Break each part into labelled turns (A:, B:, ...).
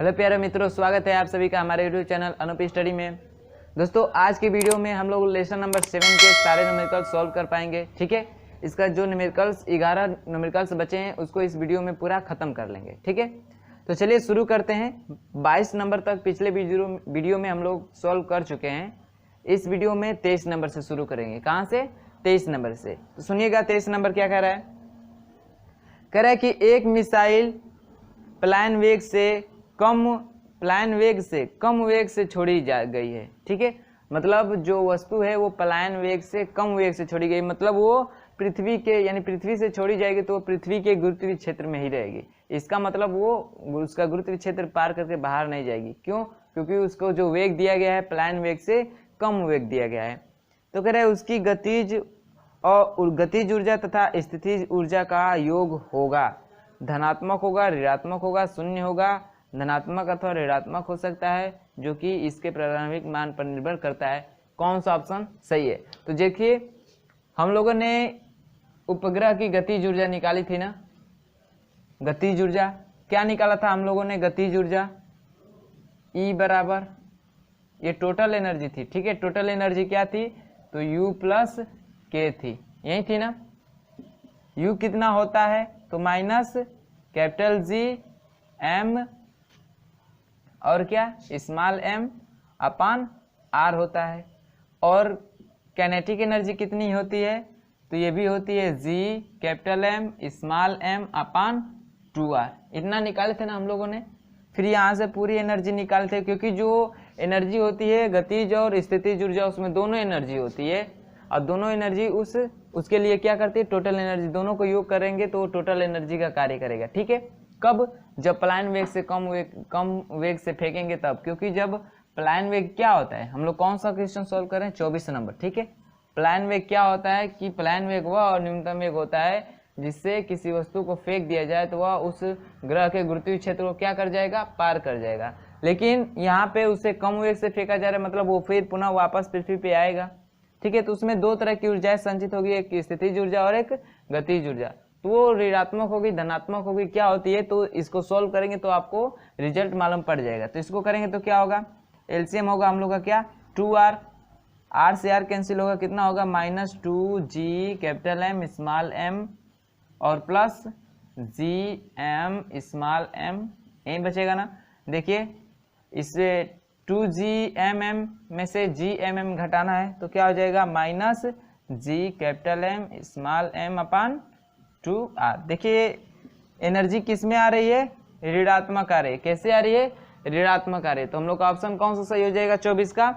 A: Hello प्यारे मित्रों, स्वागत है आप सभी का हमारे यूट्यूब चैनल अनूप स्टडी में। दोस्तों आज की वीडियो में हम लोग लेसन नंबर 7 के सारे न्यूमेरिकल्स सॉल्व कर पाएंगे। ठीक है, इसका जो न्यूमेरिकल्स 11 न्यूमेरिकल्स बचे हैं उसको इस वीडियो में पूरा खत्म कर लेंगे। ठीक है, तो चलिए शुरू करते हैं। 22 नंबर तक पिछले वीडियो में हम लोग सॉल्व कर चुके हैं। इस वीडियो में 23 नंबर से शुरू करेंगे। कहाँ से? 23 नंबर से। तो सुनिएगा 23 नंबर क्या कह रहा है। कह रहा है कि एक मिसाइल प्लान वेग से कम वेग से छोड़ी जा गई है। ठीक है, मतलब जो वस्तु है वो प्लान वेग से कम वेग से छोड़ी गई, मतलब वो पृथ्वी के यानी पृथ्वी से छोड़ी जाएगी तो वो पृथ्वी के गुरुत्वीय क्षेत्र में ही रहेगी। इसका मतलब वो उसका गुरुत्वीय क्षेत्र पार करके बाहर नहीं जाएगी। क्यों? क्योंकि उसको जो वेग दिया गया है प्लान वेग से कम वेग दिया गया है। तो कह रहा है उसकी गतिज ऊर्जा तथा स्थितिज ऊर्जा का योग होगा, धनात्मक होगा, ऋणात्मक होगा, शून्य होगा, धनात्मक अथवा ऋणात्मक हो सकता है, जो कि इसके प्रारंभिक मान पर निर्भर करता है। कौन सा ऑप्शन सही है? तो देखिए हम लोगों ने उपग्रह की गतिज ऊर्जा निकाली थी ना। गतिज ऊर्जा क्या निकाला था हम लोगों ने? गतिज ऊर्जा E बराबर ये टोटल एनर्जी थी। ठीक है, टोटल एनर्जी क्या थी? तो U प्लस K थी, यही थी ना। U कितना होता है? तो माइनस कैपिटल G M और क्या स्मॉल m अपान r होता है। और कैनेटिक एनर्जी कितनी होती है? तो ये भी होती है G capital M small m अपान 2r। इतना निकाले थे ना हम लोगों ने। फिर यहाँ से पूरी एनर्जी निकाले थे, क्योंकि जो एनर्जी होती है गतिज और स्थितिज ऊर्जा उसमें दोनों एनर्जी होती है, और दोनों एनर्जी उसके लिए क्या करती है? Total energy. दोनों को योग करेंगे तो टोटल एनर्जी का कार्य करेगा। ठीक है, कब? जब प्लान वेग से कम वेग से फेंकेंगे तब। क्योंकि जब प्लान वेग क्या होता है, हम लोग कौन सा क्वेश्चन सॉल्व करें? 24 नंबर। ठीक है, प्लान वेग क्या होता है कि प्लान वेग वह और न्यूनतम वेग होता है जिससे किसी वस्तु को फेंक दिया जाए तो वह उस ग्रह के गुरुत्वीय क्षेत्र को क्या कर जाएगा? पार कर जाएगा। लेकिन यहाँ पे उसे कम वेग से फेंका जा रहा है, मतलब वो फिर पुनः वापस पृथ्वी पे आएगा। ठीक है, तो उसमें दो तरह की ऊर्जाएं संचित होगी, एक स्थितिज ऊर्जा और एक गतिज ऊर्जा। तो वो ऋणात्मक होगी, धनात्मक होगी, क्या होती है? तो इसको सॉल्व करेंगे तो आपको रिजल्ट मालूम पड़ जाएगा। तो इसको करेंगे तो क्या होगा? एलसीएम होगा हम लोग का क्या? 2r, r से r कैंसिल होगा, कितना होगा? Minus 2g capital M small m और plus g m small m, यही बचेगा ना। देखिए इससे 2gmm में से gmm घटाना है तो क्या हो जाएगा? Minus g capital M small m अपान 2r। देखिए एनर्जी किस में आ रही है? ऋणात्मक आ रही है। कैसे आ रही है? ऋणात्मक आ रही है। तो हम लोग का ऑप्शन कौन सा सही हो जाएगा? 24 का।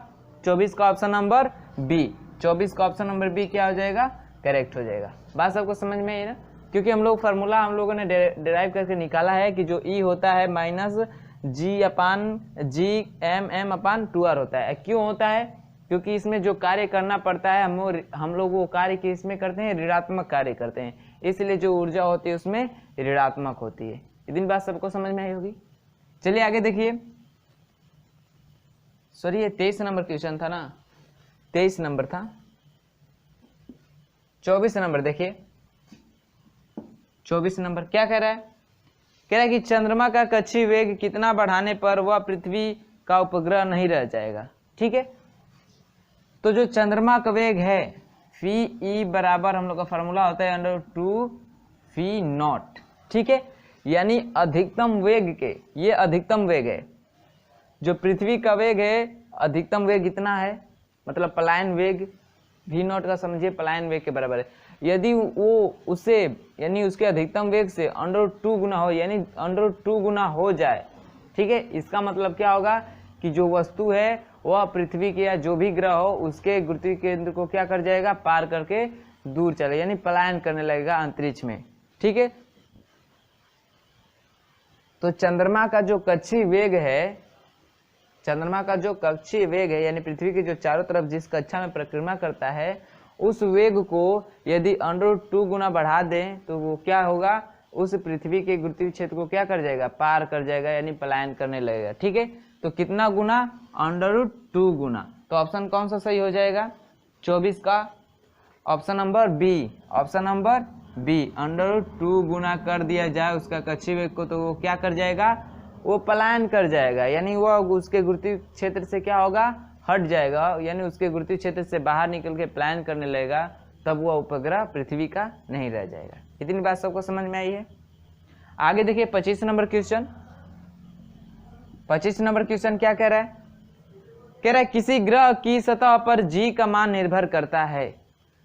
A: 24 का ऑप्शन नंबर बी। 24 का ऑप्शन नंबर बी क्या हो जाएगा? करेक्ट हो जाएगा। बात सबको समझ में आई ना? क्योंकि हम लोग फार्मूला हम लोगों ने डिराइव करके निकाला है कि जो ई होता है माइनस जी एम एम अपान 2r होता है। क्यों होता है? क्योंकि इसमें जो कार्य करना पड़ता है हम लोग वो कार्य किस में करते हैं? ऋणात्मक कार्य करते हैं, इसलिए जो ऊर्जा होती है उसमें ऋणात्मक होती है। इतनी बात सबको समझ में आई होगी। चलिए आगे देखिए। सॉरी ये 23 नंबर क्वेश्चन था ना, 23 नंबर था। 24 नंबर देखिए। 24 नंबर क्या कह रहा है? कह रहा है कि चंद्रमा का कक्षीय वेग कितना बढ़ाने पर वह पृथ्वी का उपग्रह नहीं रह जाएगा। ठीक है, तो जो चंद्रमा का वेग है फी ई बराबर हम लोग का फार्मूला होता है √2 फी नॉट। ठीक है, यानी अधिकतम वेग के, ये अधिकतम वेग है। जो पृथ्वी का वेग है अधिकतम वेग इतना है, मतलब पलायन वेग v नॉट का समझिए पलायन वेग के बराबर है। यदि वो उसे यानी उसके अधिकतम वेग से √2 गुना हो, यानी √2 गुना हो जाए। ठीक है, इसका मतलब क्या होगा कि जो वस्तु है वह पृथ्वी के या जो भी ग्रह हो उसके गुरुत्वीय केंद्र को क्या कर जाएगा? पार करके दूर चले, यानी पलायन करने लगेगा अंतरिक्ष में। ठीक है, तो चंद्रमा का जो कक्षीय वेग है, चंद्रमा का जो कक्षीय वेग है यानी पृथ्वी के जो चारों तरफ जिस कक्षा में परिक्रमा करता है उस वेग को यदि √2 गुना बढ़ा दें तो वो क्या होगा? उस पृथ्वी के गुरुत्वीय क्षेत्र को क्या कर जाएगा? पार कर जाएगा, यानी पलायन करने लगेगा। ठीक है, तो कितना गुना? √2 गुना। तो ऑप्शन कौन सा सही हो जाएगा? 24 का option number B. Option number B, √2 गुना कर दिया जाए उसका कक्षीय वेग को तो वो क्या कर जाएगा? वो पलायन कर जाएगा, यानी वह उसके गुरुत्वीय क्षेत्र से क्या होगा, हट जाएगा, यानी उसके गुरुत्वीय क्षेत्र से बाहर निकल के पलायन करने लगेगा, तब वह उपग्रह पृथ्वी का नहीं रह जाएगा। इतनी बात सबको समझ में आई है। आगे देखिए 25 नंबर क्वेश्चन। 25 नंबर क्वेश्चन क्या कह रहा है, कह रहा है किसी ग्रह की सतह पर जी का मान निर्भर करता है।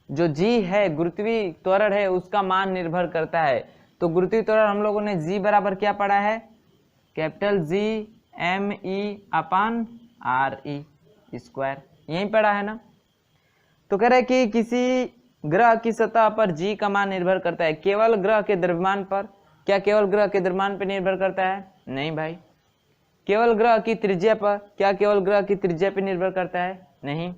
A: जो जी है, गुरुत्वीय त्वरण है, उसका मान निर्भर करता है। तो गुरुत्वीय त्वरण हम लोगों ने जी बराबर क्या पढ़ा है, capital G M E upon R E square, यही पढ़ा है ना। तो कह रहा है कि किसी ग्रह की सतह पर जी का मान निर्भर करता है केवल ग्रह के द्रव्यमान पर। क्या केवल ग्रह के द्रव्यमान पर निर्भर करता है, नहीं भाई। केवल ग्रह की त्रिज्या पर, क्या केवल ग्रह की त्रिज्या पर निर्भर करता है, नहीं।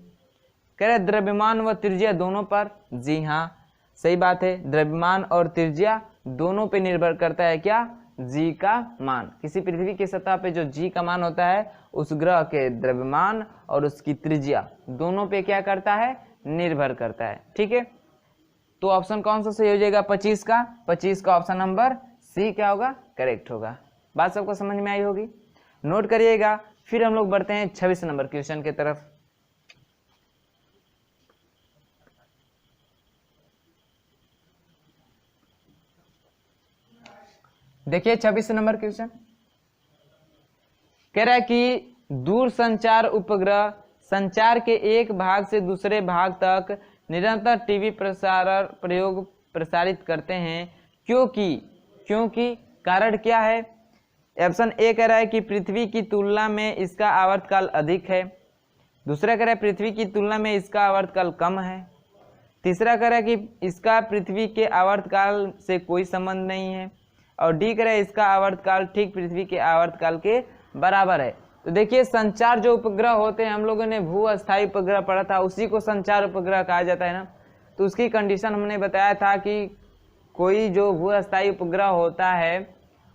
A: कह रहे द्रव्यमान व त्रिज्या दोनों पर, जी हाँ सही बात है, द्रव्यमान और त्रिज्या दोनों पे निर्भर करता है क्या, जी का मान। किसी पृथ्वी की सतह पे जो जी का मान होता है उस ग्रह के द्रव्यमान और उसकी त्रिज्या दोनों पे क्या करता है, निर्भर करता है। ठीक है, तो ऑप्शन कौन सा सही हो जाएगा 25 का, 25 का ऑप्शन नंबर सी क्या होगा, करेक्ट होगा। बात सबको समझ में आई होगी, नोट करिएगा। फिर हम लोग बढ़ते हैं 26 नंबर क्वेश्चन की तरफ। देखिए 26 नंबर क्वेश्चन कह रहा है कि दूर संचार उपग्रह संचार के एक भाग से दूसरे भाग तक निरंतर टीवी प्रयोग प्रसारित करते हैं, क्योंकि कारण क्या है। ऑप्शन ए कह रहा है कि पृथ्वी की तुलना में इसका आवर्तकाल अधिक है। दूसरा कह रहा है पृथ्वी की तुलना में इसका आवर्तकाल कम है। तीसरा कह रहा है कि इसका पृथ्वी के आवर्तकाल से कोई संबंध नहीं है। और डी कह रहा है इसका आवर्तकाल ठीक पृथ्वी के आवर्तकाल के बराबर है। तो देखिए संचार जो उपग्रह होते हैं, हम लोगों ने भू अस्थायी उपग्रह पढ़ा था, उसी को संचार उपग्रह कहा जाता है ना। तो उसकी कंडीशन हमने बताया था कि कोई जो भू अस्थायी उपग्रह होता है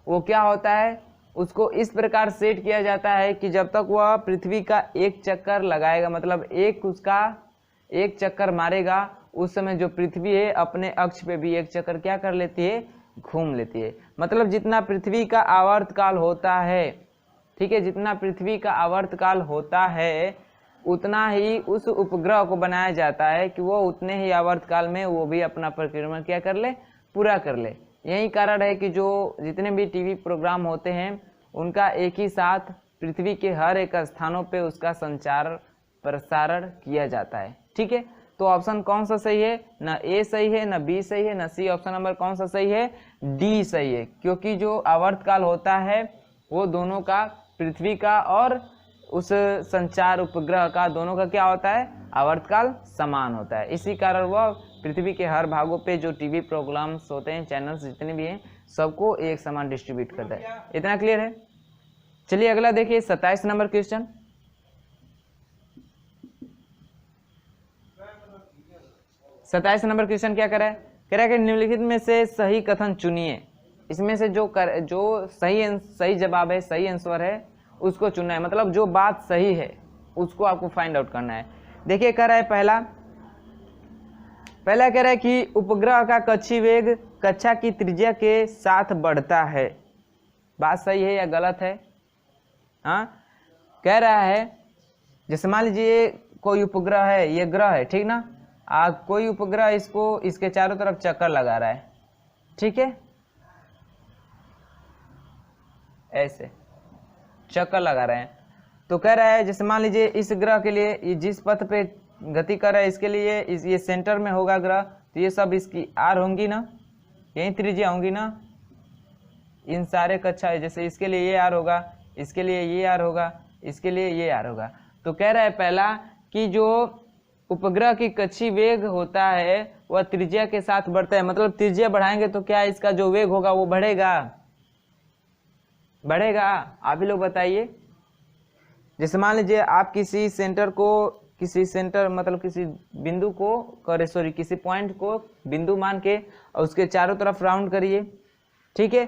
A: वो क्या होता है, उसको इस प्रकार सेट किया जाता है कि जब तक वह पृथ्वी का एक चक्कर लगाएगा, मतलब उसका एक चक्कर मारेगा, उस समय जो पृथ्वी है अपने अक्ष पे भी एक चक्कर क्या कर लेती है, घूम लेती है। मतलब जितना पृथ्वी का आवर्तकाल होता है, ठीक है, जितना पृथ्वी का आवर्तकाल होता है उतना ही उस उपग्रह को बनाया जाता है कि वो उतने ही आवर्तकाल में वो भी अपना परिक्रमा क्या कर ले, पूरा कर ले। यही कारण है कि जो जितने भी टीवी प्रोग्राम होते हैं उनका एक ही साथ पृथ्वी के हर एक स्थानों पे उसका संचार प्रसारण किया जाता है। ठीक है, तो ऑप्शन कौन सा सही है, ना ए सही है, ना बी सही है, ना सी। ऑप्शन नंबर कौन सा सही है, डी सही है, क्योंकि जो आवर्तकाल होता है वो दोनों का, पृथ्वी का और उस संचार उपग्रह का, दोनों का क्या होता है, आवर्तकाल समान होता है। इसी कारण वह पृथ्वी के हर भागों पे जो टीवी प्रोग्राम्स होते हैं, चैनल्स जितने भी हैं, सबको एक समान डिस्ट्रीब्यूट करता है। इतना क्लियर है। चलिए अगला देखिए 27 नंबर क्वेश्चन। 27 नंबर क्वेश्चन क्या करा है, कह रहा है कि निम्नलिखित में से सही कथन चुनिए। इसमें से जो सही जवाब है, सही आंसर है, उसको चुनना है। मतलब जो बात सही है उसको आपको फाइंड आउट करना है। देखिए कह रहा है पहला कह रहा है कि उपग्रह का कक्षीय वेग कक्षा की त्रिज्या के साथ बढ़ता है। बात सही है या गलत है? हाँ, कह रहा है जैसे मान लीजिए कोई उपग्रह है, ये ग्रह है, ठीक ना, कोई उपग्रह इसके चारों तरफ चक्कर लगा रहा है, ठीक है, ऐसे चक्कर लगा रहे हैं। तो कह रहा है जैसे मान लीजिए इस ग्रह के लिए ये जिस पथ पे गति कर रहा है, इसके लिए ये सेंटर में होगा ग्रह, तो ये सब इसकी आर होंगी ना, यही त्रिज्या होंगी ना, इन सारे कक्षा है। जैसे इसके लिए ये आर होगा, इसके लिए ये आर होगा, इसके लिए ये आर होगा। तो कह रहा है पहला कि जो उपग्रह की कक्षीय वेग होता है वह त्रिज्या के साथ बढ़ता है। मतलब त्रिज्या बढ़ाएंगे तो क्या इसका जो वेग होगा वो बढ़ेगा? आप ही लोग बताइए। जैसे मान लीजिए आप किसी पॉइंट को बिंदु मान के और उसके चारों तरफ राउंड करिए, ठीक है,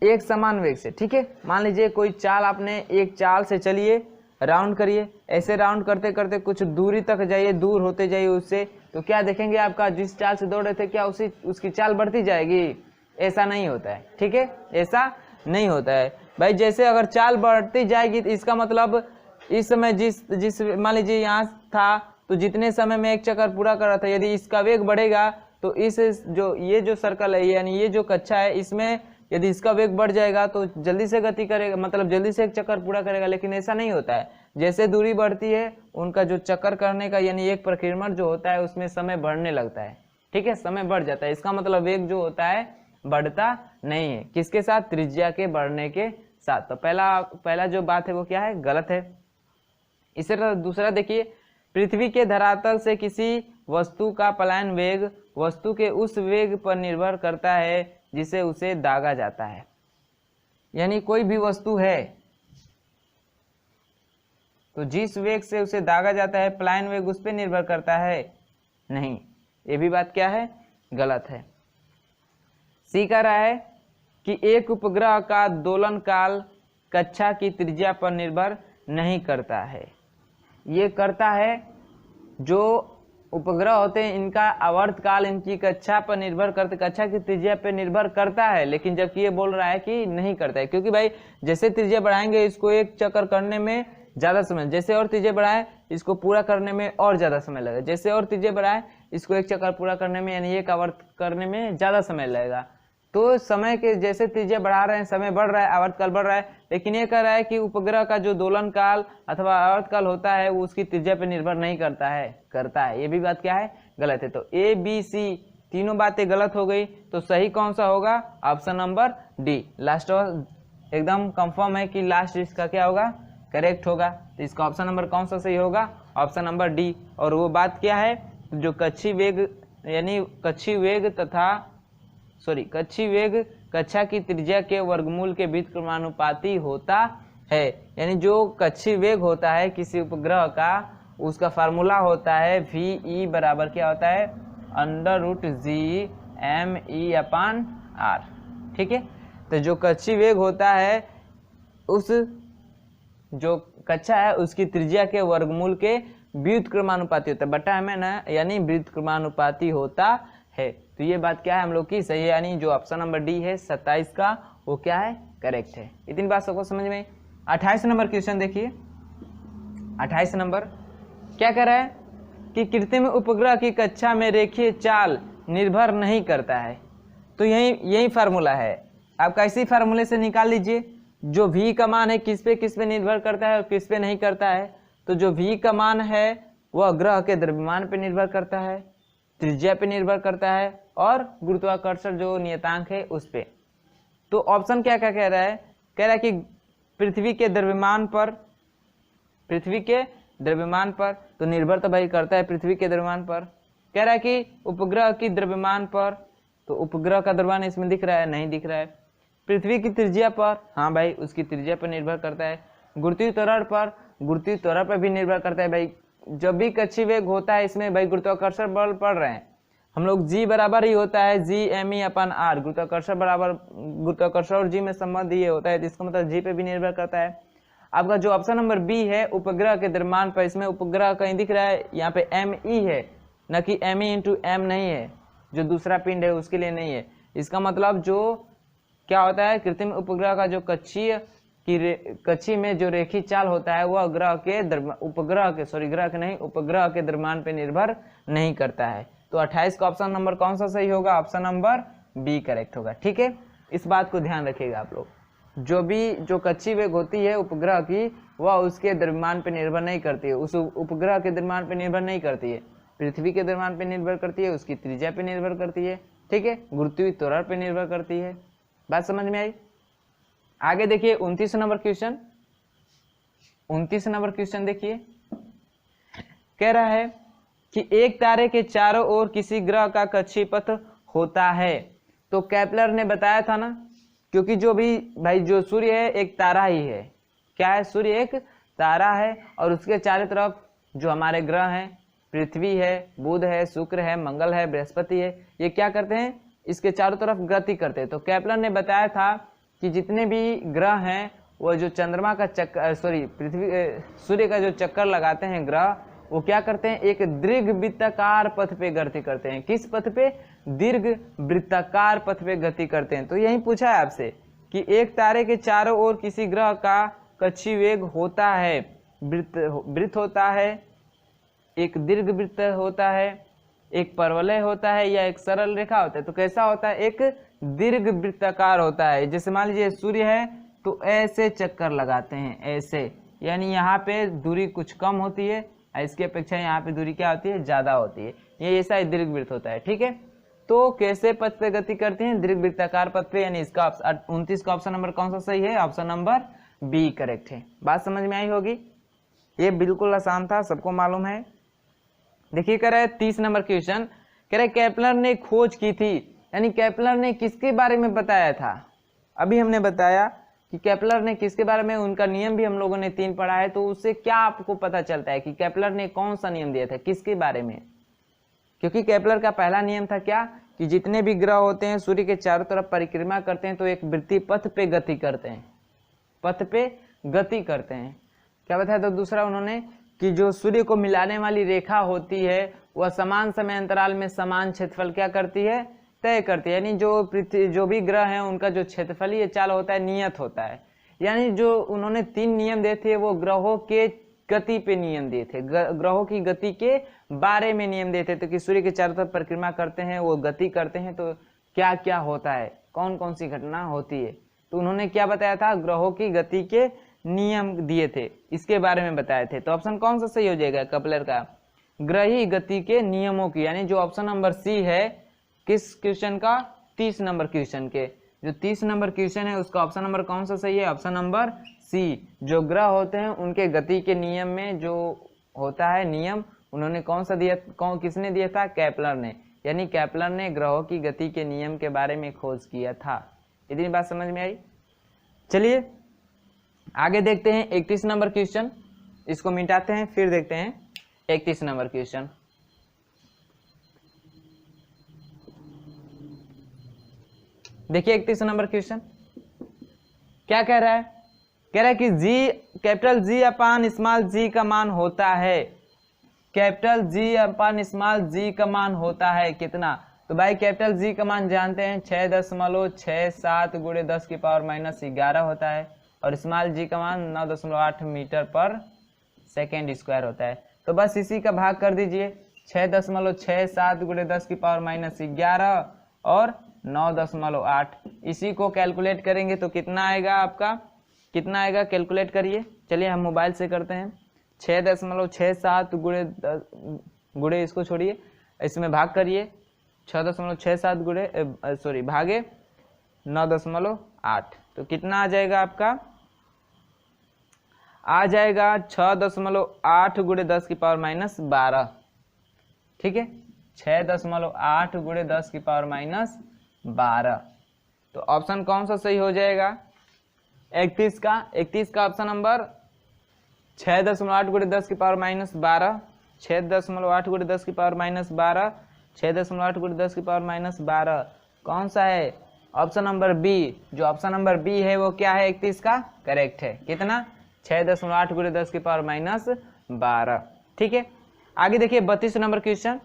A: एक समान वेग से। ठीक है, मान लीजिए कोई चाल आपने एक चाल से चलिए, राउंड करिए, ऐसे राउंड करते करते कुछ दूरी तक जाइए, दूर होते जाइए उससे, तो क्या देखेंगे आपका जिस चाल से दौड़ रहे थे क्या उसकी चाल बढ़ती जाएगी? ऐसा नहीं होता है। ठीक है, ऐसा नहीं होता है भाई। जैसे अगर चाल बढ़ती जाएगी तो इसका मतलब इस समय जिस मान लीजिए यहाँ था तो जितने समय में एक चक्कर पूरा कर रहा था, यदि इसका वेग बढ़ेगा तो इस ये जो सर्कल है यानी ये जो कक्षा है इसमें यदि इसका वेग बढ़ जाएगा तो जल्दी से गति करेगा, मतलब जल्दी से एक चक्कर पूरा करेगा। लेकिन ऐसा नहीं होता है, जैसे दूरी बढ़ती है उनका जो चक्कर करने का यानी एक परिक्रमण जो होता है उसमें समय बढ़ने लगता है, ठीक है, समय बढ़ जाता है। इसका मतलब वेग जो होता है बढ़ता नहीं है, किसके साथ? त्रिज्या के बढ़ने के साथ। तो पहला जो बात है वो क्या है? गलत है। इसी तरह दूसरा देखिए, पृथ्वी के धरातल से किसी वस्तु का पलायन वेग वस्तु के उस वेग पर निर्भर करता है जिसे उसे दागा जाता है। यानी कोई भी वस्तु है तो जिस वेग से उसे दागा जाता है पलायन वेग उस पर निर्भर करता है? नहीं, ये भी बात क्या है? गलत है। सी कह रहा है कि एक उपग्रह का दोलन काल कक्षा की त्रिज्या पर निर्भर नहीं करता है। ये करता है, जो उपग्रह होते हैं इनका आवर्त काल इनकी कक्षा पर निर्भर करते, कक्षा की त्रिज्या पर निर्भर करता है, लेकिन जबकि ये बोल रहा है कि नहीं करता है। क्योंकि भाई जैसे त्रिज्या बढ़ाएंगे इसको एक चक्कर करने में ज़्यादा समय, जैसे और त्रिज्या बढ़ाए इसको पूरा करने में और ज़्यादा समय लगेगा, जैसे और त्रिज्या बढ़ाए इसको एक चक्कर पूरा करने में यानी एक आवर्त करने में ज़्यादा समय लगेगा। तो समय के जैसे त्रिज्या बढ़ा रहे हैं समय बढ़ रहा है, आवर्तकाल बढ़ रहा है। लेकिन ये कह रहा है कि उपग्रह का जो दोलन काल अथवा आवर्तकाल होता है वो उसकी त्रिज्या पर निर्भर नहीं करता है, करता है। ये भी बात क्या है? गलत है। तो ए बी सी तीनों बातें गलत हो गई। तो सही कौन सा होगा? Option number D. लास्ट एकदम कंफर्म है कि लास्ट इसका क्या होगा? करेक्ट होगा। तो इसका ऑप्शन नंबर कौन सा सही होगा? Option number D. और वो बात क्या है? जो कक्षी वेग यानी कक्षी वेग कक्षा की त्रिज्या के वर्गमूल के व्युत्क्रमानुपाती होता है। यानी जो कक्षी वेग होता है किसी उपग्रह का उसका फार्मूला होता है VE बराबर क्या होता है? √G/m/e/r। ठीक है, तो जो कक्षी वेग होता है उस जो कक्षा है उसकी त्रिज्या के वर्गमूल के व्युत्क्रमानुपाती होता है, बटा में ना यानी व्युत्क्रमानुपाती होता है। तो ये बात क्या है हम लोग की? सही है, यानी जो ऑप्शन नंबर डी है 27 का वो क्या है? करेक्ट है। इतनी बात सबको समझ में। 28 नंबर क्वेश्चन देखिए। 28 नंबर क्या कह रहा है कि कृत्रिम उपग्रह की कक्षा में रेखीय चाल निर्भर नहीं करता है। तो यही फार्मूला है, आप कैसी फार्मूले से निकाल लीजिए। जो v का मान है किस पे निर्भर करता है और किस पे नहीं करता है। तो जो v का मान है वह ग्रह के द्रव्यमान पे निर्भर करता है, त्रिज्या पे निर्भर करता है और गुरुत्वाकर्षण जो नियतांक है उस पे। तो ऑप्शन क्या क्या कह रहा है? कह रहा है कि पृथ्वी के द्रव्यमान पर तो निर्भर तो भाई करता है पृथ्वी के द्रव्यमान पर। कह रहा है कि उपग्रह की द्रव्यमान पर, तो उपग्रह का द्रव्यमान इसमें दिख रहा है? नहीं दिख रहा है। पृथ्वी की त्रिज्या पर, हाँ भाई उसकी त्रिज्या पर निर्भर करता है। गुरुत्वीय त्वरण पर भी निर्भर करता है भाई। जब भी कक्षी वेग होता है इसमें भाई गुरुत्वाकर्षण बल पड़ रहे हैं हम लोग, G बराबर ही होता है G/m/r। गुरुत्वाकर्षण और G में संबंध ये होता है, इसका मतलब G पे भी निर्भर करता है। आपका जो ऑप्शन नंबर बी है उपग्रह के द्रव्यमान पर, इसमें उपग्रह कहीं दिख रहा है? यहाँ पे ME है, न कि ME/m नहीं है, जो दूसरा पिंड है उसके लिए नहीं है। इसका मतलब जो क्या होता है? कृत्रिम उपग्रह का जो कक्षी में जो रेखीय चाल होता है वह उपग्रह के द्रव्यमान पे निर्भर नहीं करता है। तो 28 का ऑप्शन नंबर कौन सा सही होगा? ऑप्शन नंबर बी करेक्ट होगा। ठीक है, इस बात को ध्यान रखिएगा आप लोग। जो कक्षी वेग होती है उपग्रह की वह उसके द्रव्यमान पे निर्भर नहीं करती है, उस उपग्रह के द्रव्यमान पे निर्भर नहीं करती है, पृथ्वी के द्रव्यमान पे निर्भर करती है, उसकी त्रिज्या पे निर्भर करती है। ठीक है, गुरुत्वीय त्वरण पे निर्भर करती है। बात समझ में आई? आगे देखिए 29 नंबर क्वेश्चन। 29 नंबर क्वेश्चन देखिए, कह रहा है कि एक तारे के चारों ओर किसी ग्रह का कक्षीपथ होता है। तो केपलर ने बताया था ना, क्योंकि जो भी भाई जो सूर्य है एक तारा ही है। क्या है? सूर्य एक तारा है और उसके चारों तरफ जो हमारे ग्रह हैं, पृथ्वी है, बुध है, शुक्र है, मंगल है, बृहस्पति है, ये क्या करते हैं? इसके चारों तरफ गति करते हैं। तो केपलर ने बताया था कि जितने भी ग्रह हैं वो जो चंद्रमा का चक्कर सूर्य का जो चक्कर लगाते हैं ग्रह, वो क्या करते हैं? एक दीर्घ वृत्ताकार पथ पे गति करते हैं। किस पथ पे? दीर्घ वृत्ताकार पथ पे गति करते हैं। तो यही पूछा है आपसे कि एक तारे के चारों ओर किसी ग्रह का कक्षीय वेग होता है, वृत्त होता है, एक दीर्घ वृत्त होता है, एक परवलय होता है या एक सरल रेखा होता है। तो कैसा होता है? एक दीर्घ वृत्ताकार होता है। जैसे मान लीजिए सूर्य है तो ऐसे चक्कर लगाते हैं, ऐसे, यानी यहाँ पे दूरी कुछ कम होती है, इसकी अपेक्षा यहाँ पे दूरी क्या होती है? ज़्यादा होती है। ये ऐसा दीर्घ वृत्त होता है, ठीक है। तो कैसे पथ पे गति करते हैं? दीर्घ वृत्ताकार पथ पे, यानी इसका 29 का ऑप्शन नंबर कौन सा सही है? ऑप्शन नंबर बी करेक्ट है। बात समझ में आई होगी। ये बिल्कुल आसान था, सबको मालूम है। देखिए कह रहा है 30 नंबर क्वेश्चन, कह रहा है केपलर ने खोज की थी, यानी केपलर ने किसके बारे में बताया था? अभी हमने बताया कि केपलर ने किसके बारे में, उनका नियम भी हम लोगों ने 3 पढ़ा है। तो उससे क्या आपको पता चलता है कि केपलर ने कौन सा नियम दिया था, किसके बारे में? क्योंकि केपलर का पहला नियम था क्या, कि जितने भी ग्रह होते हैं सूर्य के चारों तरफ परिक्रमा करते हैं तो एक वृत्तीय पथ पे गति करते हैं, पथ पे गति करते हैं। क्या बताया था दूसरा उन्होंने? कि जो सूर्य को मिलाने वाली रेखा होती है वह समान समय अंतराल में समान क्षेत्रफल क्या करती है? तय करती है। यानी जो भी ग्रह हैं उनका जो क्षेत्रफलीय चाल होता है नियत होता है। यानी जो उन्होंने 3 नियम दिए थे वो ग्रहों के गति पे नियम दिए थे, ग्रहों की गति के बारे में नियम दिए थे। तो कि सूर्य के चारों तरफ परिक्रमा करते हैं, वो गति करते हैं, तो क्या क्या होता है, कौन कौन सी घटना होती है। तो उन्होंने क्या बताया था? ग्रहों की गति के नियम दिए थे, इसके बारे में बताए थे। तो ऑप्शन कौन सा सही हो जाएगा केपलर का? ग्रही गति के नियमों की, यानी जो ऑप्शन नंबर सी है किस क्वेश्चन का? 30 नंबर क्वेश्चन के। जो 30 नंबर क्वेश्चन है उसका ऑप्शन नंबर कौन सा सही है? Option number C. जो ग्रह होते हैं उनके गति के नियम में जो होता है नियम, उन्होंने कौन सा दिया? किसने दिया था? केपलर ने। यानी केपलर ने ग्रहों की गति के नियम के बारे में खोज किया था। इतनी बात समझ में आई? चलिए आगे देखते हैं 31 नंबर क्वेश्चन, इसको मिटाते हैं फिर देखते हैं 31 नंबर क्वेश्चन। देखिए 31 नंबर क्वेश्चन क्या कह रहा है? कह रहा है कि जी, कैपिटल जी अपान स्मॉल जी का मान होता है, कैपिटल जी अपान स्मॉल जी का मान होता है कितना? तो भाई कैपिटल जी का मान जानते हैं 6.67 गुणे 10 की पावर माइनस 11 होता है, और स्मॉल जी का मान 9.8 मीटर पर सेकेंड स्क्वायर होता है। तो बस इसी का भाग कर दीजिए, 6.67 गुणे 10 की पावर माइनस 11 और 9.8, इसी को कैलकुलेट करेंगे तो कितना आएगा आपका? कितना आएगा कैलकुलेट करिए। चलिए हम मोबाइल से करते हैं। 6.67 गुणे इसको छोड़िए, इसमें भाग करिए, 6.67 गुणे भागे 9.8, तो कितना आ जाएगा आपका? आ जाएगा 6.8 गुणे 10 की पावर माइनस 12। ठीक है, 6.8 गुणे 10 की पावर माइनस 12। तो ऑप्शन कौन सा सही हो जाएगा? 31 का ऑप्शन नंबर 6.8 गुणे 10 की पावर माइनस 12, 6.8 गुणे 10 की पावर माइनस 12, 6.8 गुणे 10 की पावर माइनस 12 कौन सा है? Option number B. जो ऑप्शन नंबर बी है वो क्या है? 31 का करेक्ट है। कितना? 6.8 गुणे 10 की पावर माइनस 12। ठीक है, आगे देखिए 32 नंबर क्वेश्चन।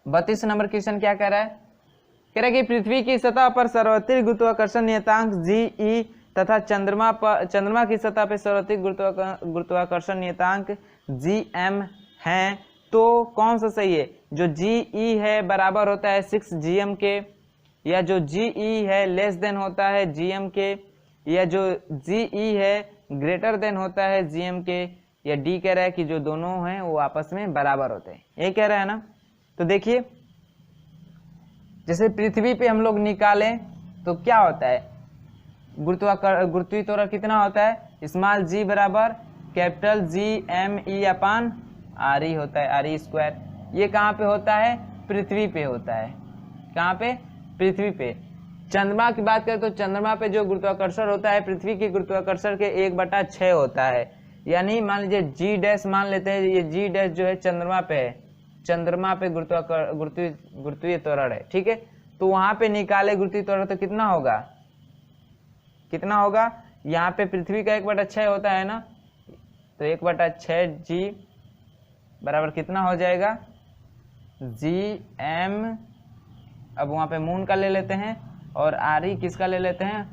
A: 32 नंबर क्वेश्चन क्या कह रहा है? कह रहा है कि पृथ्वी की सतह पर सार्वत्रिक गुरुत्वाकर्षण नियतांक जी तथा चंद्रमा की सतह पर सार्वत्रिक गुरुत्वाकर्षण नियतांक जी एम है, तो कौन सा सही है? जो जी ई है बराबर होता है 6 GM के, या जो जी ई है लेस देन होता है GM के, या जो जी ई है ग्रेटर देन होता है GM के, या डी कह रहा है कि जो दोनों हैं वो आपस में बराबर होते हैं। ये कह रहा है ना। तो देखिए जैसे पृथ्वी पे हम लोग निकालें तो क्या होता है? गुरुत्वीय त्वरण कितना होता है? स्मॉल जी बराबर capital G M E upon R E होता है, आर ई स्क्वायर। ये कहाँ पे होता है? पृथ्वी पे होता है। कहाँ पे? पृथ्वी पे। चंद्रमा की बात करें तो चंद्रमा पे जो गुरुत्वाकर्षण होता है पृथ्वी के गुरुत्वाकर्षण के 1/6 होता है। यानी मान लीजिए जी डैश मान लेते हैं, ये जी डैश जो है चंद्रमा पे है, चंद्रमा पे गुरुत्वीय त्वरण है। ठीक है, तो वहां पे निकाले गुरुत्वीय त्वरण तो कितना होगा? कितना होगा? यहाँ पे पृथ्वी का 1/6 होता है ना, तो 1/6 जी बराबर कितना हो जाएगा? जी एम, अब वहां पे मून का ले लेते हैं, और आर ई किसका ले लेते हैं?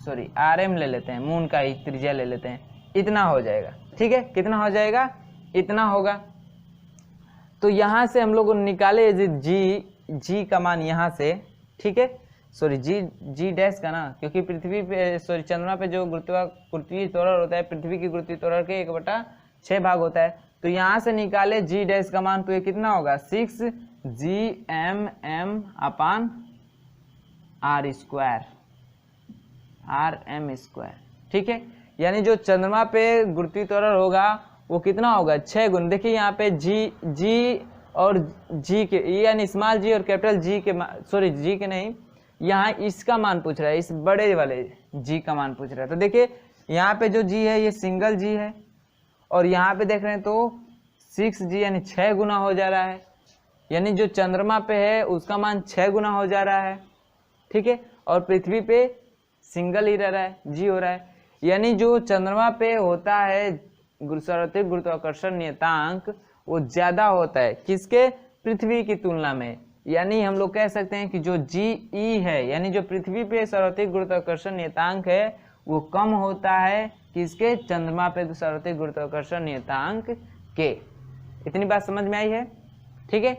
A: सॉरी RM ले लेते हैं, मून का ही त्रिज्या ले लेते हैं, इतना हो जाएगा। ठीक है, कितना हो जाएगा, इतना होगा। तो यहाँ से हम लोग निकाले जी का मान यहाँ से, ठीक है, सॉरी जी डैश का ना, क्योंकि पृथ्वी पे सॉरी चंद्रमा पे जो गुरुत्वीय त्वरण होता है पृथ्वी की गुरुत्वीय त्वरण के 1/6 भाग होता है। तो यहाँ से निकाले जी डैश का मान, तो ये कितना होगा 6GMM/r², RM²। ठीक है, यानी जो चंद्रमा पे गुरुत्वीय त्वरण होगा वो कितना होगा 6 गुना। देखिए यहाँ पे जी और जी के, यानी स्मॉल जी और कैपिटल जी के, सॉरी जी के नहीं, यहाँ इसका मान पूछ रहा है, इस बड़े वाले जी का मान पूछ रहा है। तो देखिए यहाँ पे जो जी है ये सिंगल जी है, और यहाँ पे देख रहे हैं तो 6G यानी 6 गुना हो जा रहा है, यानी जो चंद्रमा पे है उसका मान 6 गुना हो जा रहा है। ठीक है, और पृथ्वी पे सिंगल ही रह रहा है, जी हो रहा है। यानी जो चंद्रमा पे होता है सार्वत्रिक गुरुत्वाकर्षण नियतांक वो ज्यादा होता है किसके, पृथ्वी की तुलना में। यानी हम लोग कह सकते हैं कि जो GE है, यानी जो पृथ्वी पे सार्वत्रिक गुरुत्वाकर्षण नियतांक है वो कम होता है किसके, चंद्रमा पे सार्वत्रिक गुरुत्वाकर्षण नियतांक के। इतनी बात समझ में आई है। ठीक है,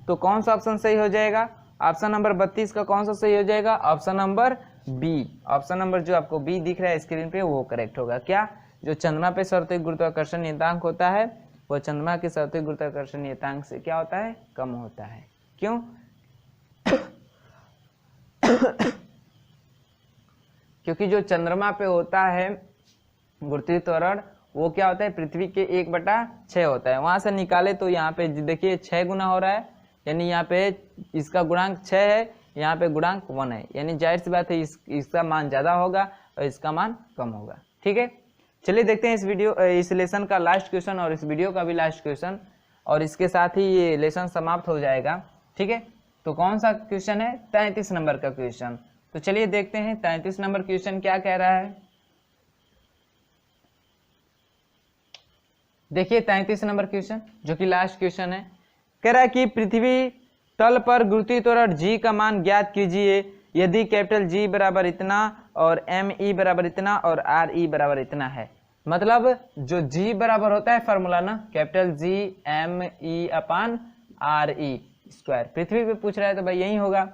A: तो कौन सा ऑप्शन सही हो जाएगा, ऑप्शन नंबर 32 का कौन सा सही हो जाएगा, option number B. Option number जो आपको बी दिख रहा है स्क्रीन पे वो करेक्ट होगा। क्या, जो चंद्रमा पे सार्वत्रिक गुरुत्वाकर्षण नियतांक होता है वो चंद्रमा के सार्वत्रिक गुरुत्वाकर्षण नियतांक से क्या होता है, कम होता है। क्यों, क्योंकि जो चंद्रमा पे होता है गुरुत्वीय त्वरण वो क्या होता है, पृथ्वी के 1/6 होता है। वहां से निकाले तो यहाँ पे देखिए 6 गुना हो रहा है, यानी यहाँ पे इसका गुणांक 6 है, यहाँ पे गुणांक 1 है, यानी जाहिर सी बात है इसका मान ज्यादा होगा और इसका मान कम होगा। ठीक है, चलिए देखते हैं इस लेसन का लास्ट क्वेश्चन और इस वीडियो का भी लास्ट क्वेश्चन, और इसके साथ ही ये लेसन समाप्त हो जाएगा। ठीक है, तो कौन सा क्वेश्चन है, 33 नंबर का क्वेश्चन। तो चलिए देखते हैं 33 नंबर क्वेश्चन क्या कह रहा है। देखिए 33 नंबर क्वेश्चन जो कि लास्ट क्वेश्चन है, कह रहा है कि पृथ्वी तल पर गुरुत्वीय त्वरण G का मान ज्ञात कीजिए यदि कैपिटल G बराबर इतना और ME बराबर इतना और RE बराबर इतना है। मतलब जो G बराबर होता है फार्मूला ना, कैपिटल GME/RE², पृथ्वी पे पूछ रहा है तो भाई यही होगा।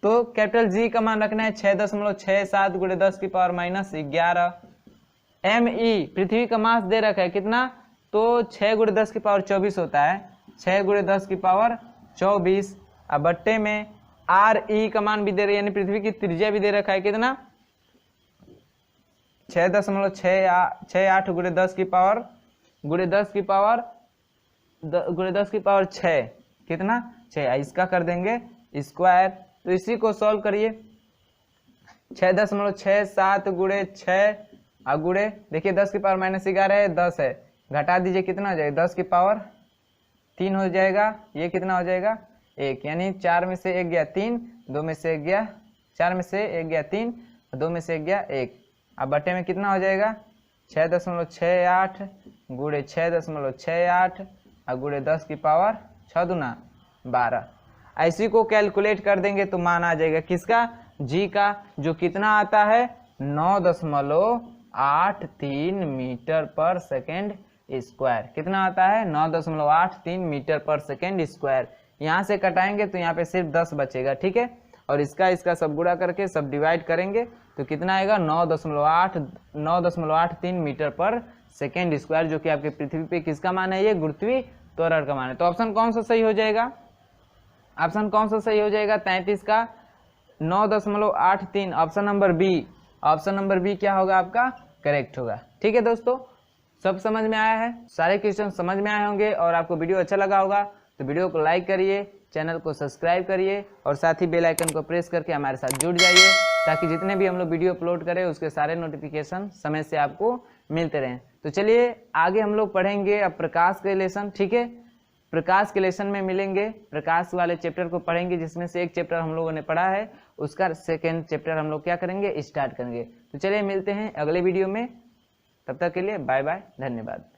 A: तो कैपिटल G का मान रखना है 6.67 × 10⁻11। ME पृथ्वी का मास दे रखा है कितना, तो 6 × 10⁻24 होता है, 6 × 10⁻24। अब बट्टे में RE का मान भी दे रहे, यानी पृथ्वी की त्रिज्या भी दे रखा है कितना, 6.68 × 10⁻6 कितना 6, इसका कर देंगे स्क्वायर। तो इसी को सॉल्व करिए, 6.67 × 6 गुणे, देखिए 10⁻11 है, 10 है, घटा दीजिए कितना हो जाएगा 10⁻3 हो जाएगा। ये कितना हो जाएगा 1, यानी 4 में से 1 गया 3, 2 में से 1 गया, 4 में से 1 गया 3, 2 में से 1 गया 1। अब बटे में कितना हो जाएगा 6.68 गुणे 6.68 गुणे 10⁻6 दूना 12। ऐसी को कैलकुलेट कर देंगे तो मान आ जाएगा किसका, जी का, जो कितना आता है 9.83 मीटर पर सेकेंड स्क्वायर। कितना आता है 9.83 मीटर पर सेकेंड स्क्वायर। यहाँ से कटाएंगे तो यहाँ पे सिर्फ 10 बचेगा। ठीक है, और इसका सब गुणा करके सब डिवाइड करेंगे तो कितना आएगा 9.83 मीटर पर सेकेंड स्क्वायर, जो कि आपके पृथ्वी पे किसका मान है, ये गुरुत्वीय त्वरण का मान है। तो ऑप्शन कौन सा सही हो जाएगा, ऑप्शन कौन सा सही हो जाएगा 33 का 9.83, option number B. Option number B क्या होगा आपका, करेक्ट होगा। ठीक है दोस्तों, सब समझ में आया है, सारे क्वेश्चन समझ में आए होंगे और आपको वीडियो अच्छा लगा होगा तो वीडियो को लाइक करिए, चैनल को सब्सक्राइब करिए और साथ ही बेल आइकन को प्रेस करके हमारे साथ जुड़ जाइए, ताकि जितने भी हम लोग वीडियो अपलोड करें उसके सारे नोटिफिकेशन समय से आपको मिलते रहें। तो चलिए आगे हम लोग पढ़ेंगे अब प्रकाश के लेसन। ठीक है, प्रकाश के लेसन में मिलेंगे, प्रकाश वाले चैप्टर को पढ़ेंगे, जिसमें से एक चैप्टर हम लोगों ने पढ़ा है, उसका सेकेंड चैप्टर हम लोग क्या करेंगे, स्टार्ट करेंगे। तो चलिए मिलते हैं अगले वीडियो में, तब तक के लिए बाय बाय, धन्यवाद।